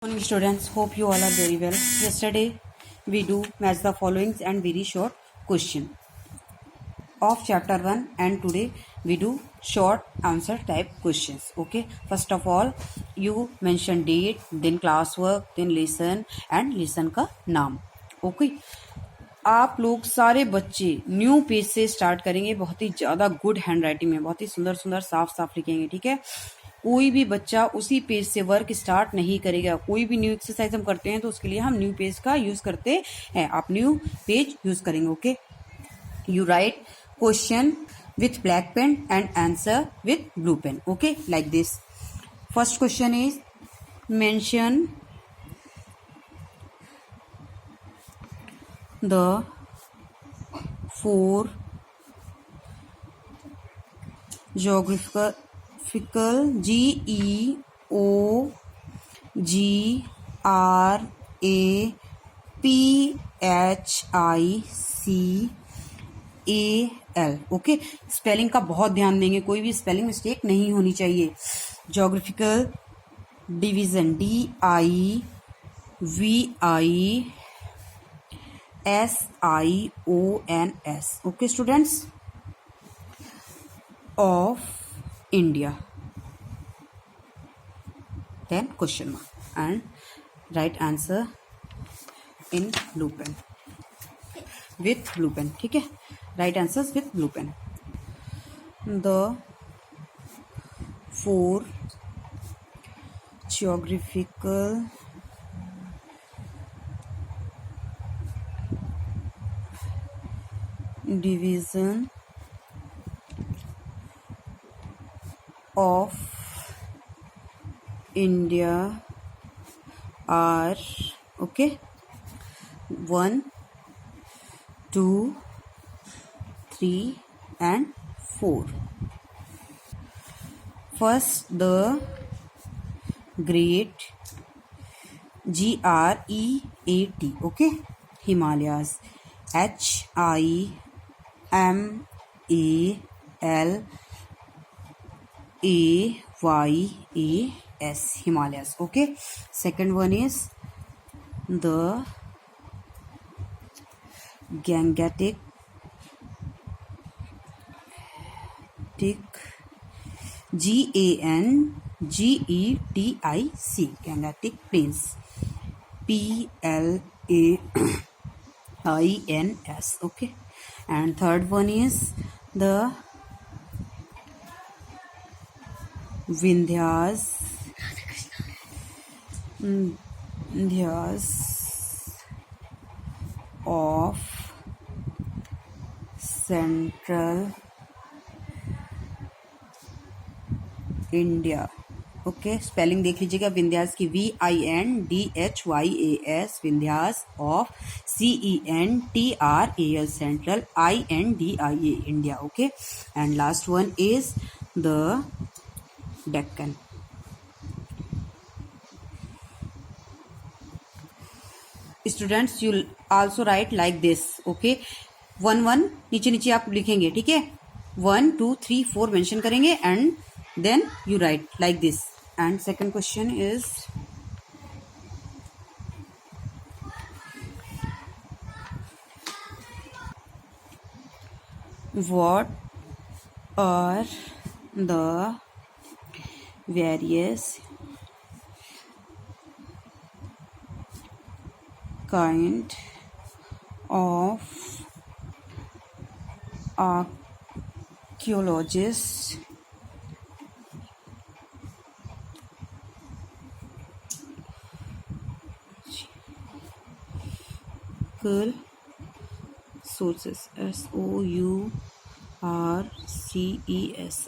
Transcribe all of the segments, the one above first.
Morning students, hope you all are very well. Yesterday we do match the followings and very short question of chapter 1 and today we do short answer type questions. Okay, first of all you mention date, then classwork, then lesson and lesson का नाम. Okay, आप लोग सारे बच्चे new page से start करेंगे. बहुत ही ज्यादा गुड हैंड राइटिंग में बहुत ही सुंदर सुंदर साफ साफ लिखेंगे. ठीक है, कोई भी बच्चा उसी पेज से वर्क स्टार्ट नहीं करेगा. कोई भी न्यू एक्सरसाइज हम करते हैं तो उसके लिए हम न्यू पेज का यूज करते हैं. आप न्यू पेज यूज करेंगे. Okay, you write question with black pen and answer with blue pen. Okay, like this. First question is mention the four geographical GEOGRAPHICAL. Okay, spelling का बहुत ध्यान देंगे, कोई भी स्पेलिंग मिस्टेक नहीं होनी चाहिए. Geographical division DIVISIONS. Okay students, of India. Then question mark and write answer in blue pen with blue pen. ठीक है, write answers with blue pen. The four geographical division of India are okay 1, 2, 3 and 4. First, the Great GREAT. Okay, Himalayas HIMALAYAS, Himalayas. Okay, second one is the Gangetic GANGETIC, Gangetic Plains PLAINS. Okay, and third one is the Vindhyas of Central India. Okay, spelling देख लीजिएगा. विंध्यास की VINDHYAS, Vindhyas of CENTRAL, central INDIA, India. Okay, and last one is the Deccan. Students, you also write like this. Okay, 1 नीचे नीचे आप लिखेंगे. ठीक है, 1, 2, 3, 4 mention करेंगे and then you write like this. And second question is what are the various kind of archaeologists sources, SOURCES,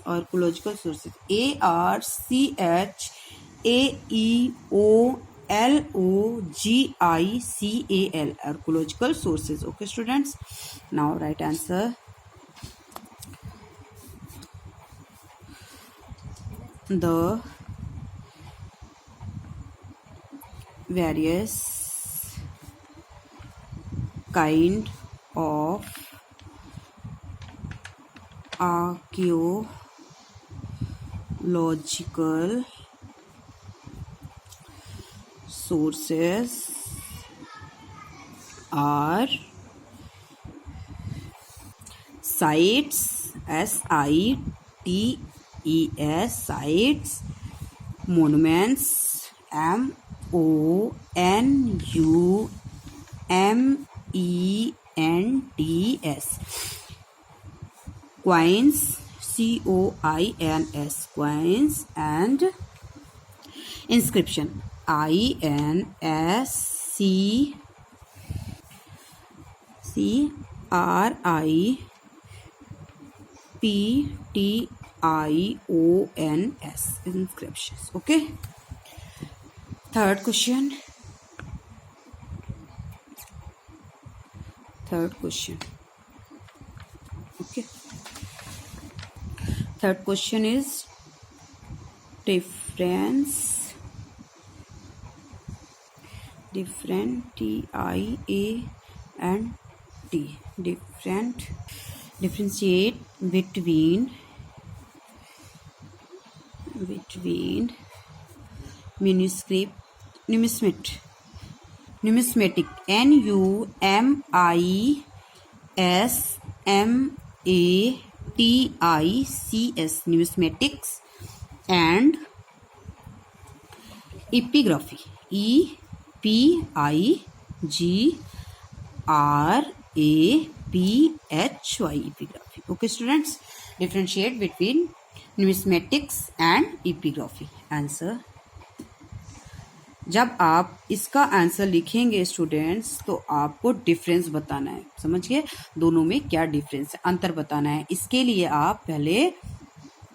archaeological sources, ARCHAEOLOGICAL, archaeological sources. Okay students, now right answer. The various kind of archaeological sources are sites, sites, sites, monuments, monuments, coins, coins, coins, and inscription, inscriptions, inscriptions. Okay. Third question. Okay. Third question is difference, TIA and T, differentiate between numismatic, numismatics, numismatics, and epigraphy, epigraphy, epigraphy. Okay students, differentiate between numismatics and epigraphy. Answer, जब आप इसका answer लिखेंगे students तो आपको difference बताना है, समझ गए, दोनों में क्या डिफरेंस है, अंतर बताना है। इसके लिए आप पहले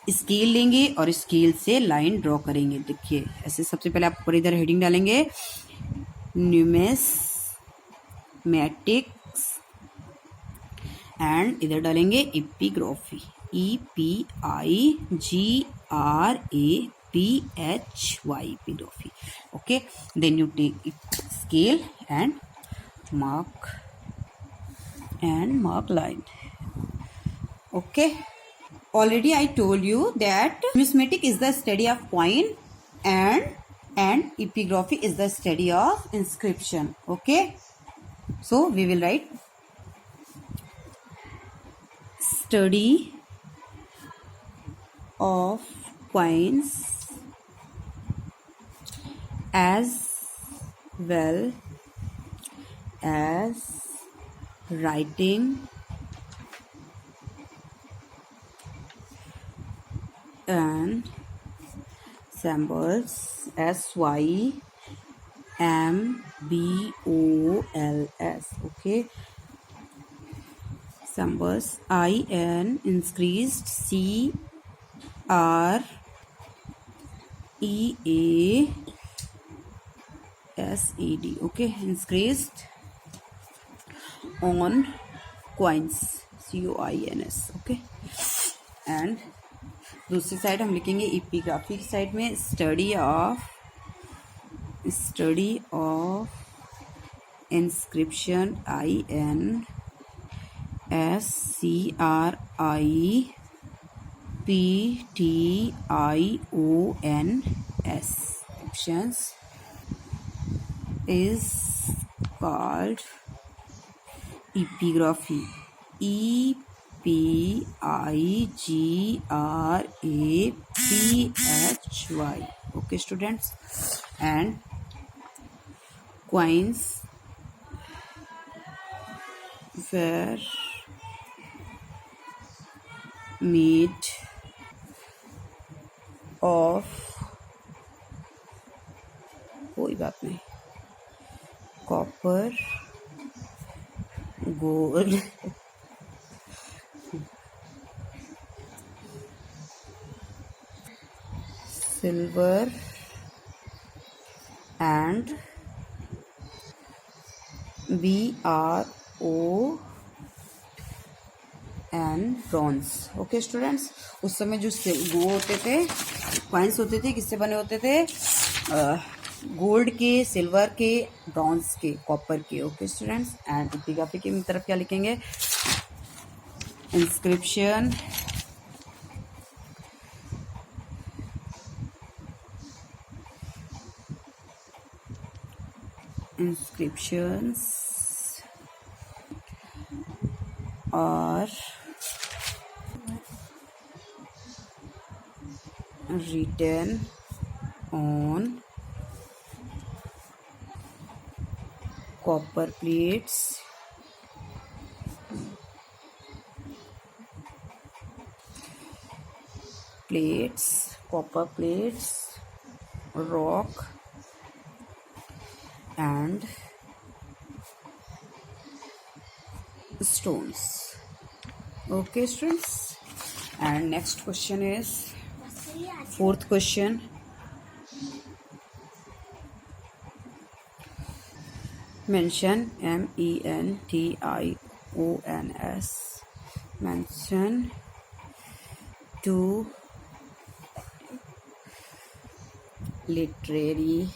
स्केल लेंगे और स्केल से लाइन ड्रॉ करेंगे। देखिए ऐसे, सबसे पहले आप ऊपर इधर हेडिंग डालेंगे न्यूमेस्मैटिक्स एंड इधर डालेंगे epigraphy, EPIGRAPHY, epigraphy. Okay, then you take scale and mark line. Okay, already I told you that numismatic is the study of coin and epigraphy is the study of inscription. Okay, so we will write study of coins as well as writing and symbols, SYMBOLS. Okay, symbols, IN increased, CREASED. Okay, increased on coins, COINS. Okay, and दूसरी side हम लिखेंगे epigraphy की side में study of inscription, INSCRIPTIONS, inscriptions is called epigraphy, EPIGRAPHY. Okay students, and coins were made of, कोई बात नहीं, copper, gold, silver and bronze. Okay students, उस समय जो वो होते थे कॉइन्स होते थे, किससे बने होते थे, गोल्ड के, सिल्वर के, ब्रॉन्ज के, कॉपर के. ओके स्टूडेंट्स, एंड एपिग्राफी की तरफ क्या लिखेंगे, inscription inscriptions are written on copper plates, copper plates, rock, and stones. Okay, students. And next question is fourth question. Mention mentions. Mention two literary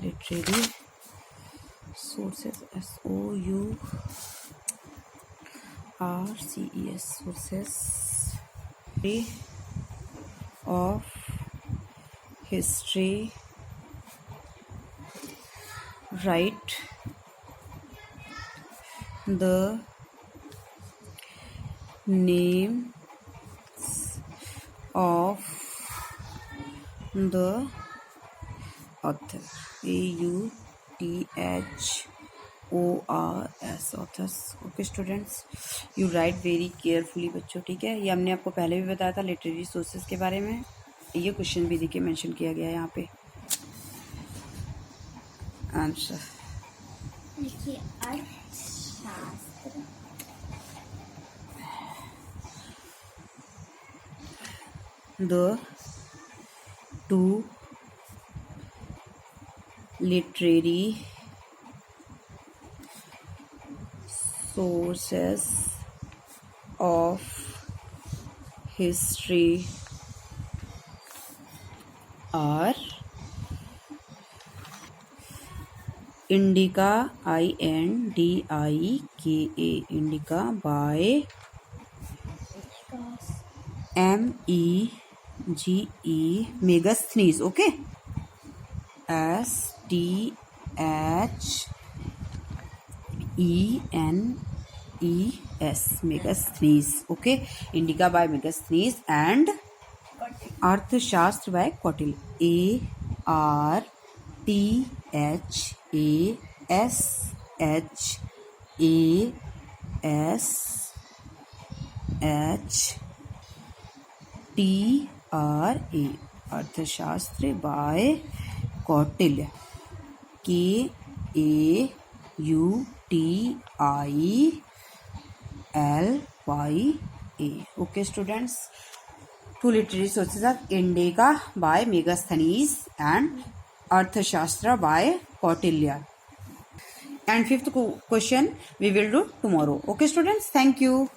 literary sources, sources, sources of history. Write the names of the author. AUTHORS, authors. Okay students, you write very carefully बच्चों, ठीक है। ये हमने आपको पहले भी बताया था लिटरेरी सोर्सेज के बारे में। ये क्वेश्चन भी देखिए मेंशन किया गया है यहाँ पे। आंसर देखिए, अर्थशास्त्र, the two literary sources of history are Indica, INDIKA, Indica by MEGE, Megasthenes, okay, STHENES, Megasthenes, okay, Indica by Megasthenes, and Arthashastra by Kautilya, ARTHASHASTRA, Arthashastra by Kautilya, KAUTILYA. Okay students, two literary sources are Indica by Megasthenes and Arthashastra by Kautilya. And fifth question we will do tomorrow. Okay students, thank you.